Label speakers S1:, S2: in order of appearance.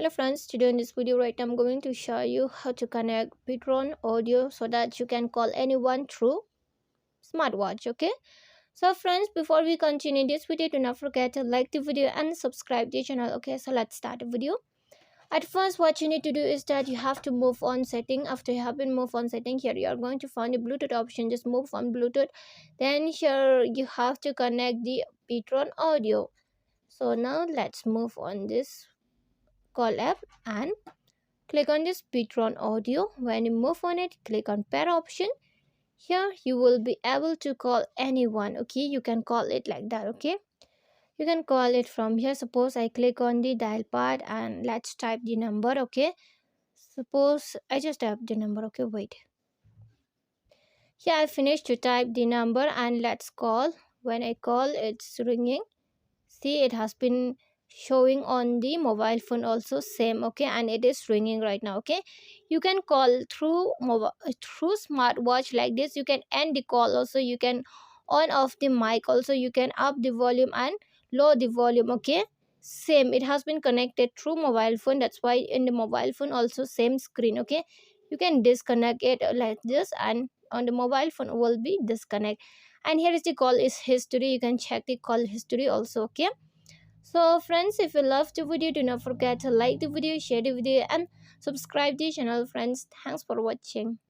S1: Hello friends, today in this video I'm going to show you how to connect ptron audio so that you can call anyone through smartwatch. Okay, so friends, before we continue this video, do not forget to like the video and subscribe the channel. Okay, so let's start the video. At first, what you need to do is that you have to move on setting. After you have been moved on setting, here you are going to find the Bluetooth option. Just move on Bluetooth. Then here you have to connect the ptron audio. So now let's move on this call app and click on this ptron audio. When you move on it, click on pair option. Here you will be able to call anyone. Okay, you can call it like that. Okay, you can call it from here. Suppose I click on the dial pad and let's type the number. Okay, suppose I just type the number. Okay, wait, here I finished to type the number and let's call. When I call, it's ringing. See, it has been showing on the mobile phone also same. Okay, and it is ringing right now. Okay, you can call through mobile through smartwatch like this. You can end the call also. You can on off the mic also. You can up the volume and lower the volume. Okay, same, it has been connected through mobile phone. That's why in the mobile phone also same screen. Okay, you can disconnect it like this and on the mobile phone will be disconnect. And here is the call is history. You can check the call history also. Okay, so friends, if you love the video, do not forget to like the video, share the video and subscribe the channel. Friends, thanks for watching.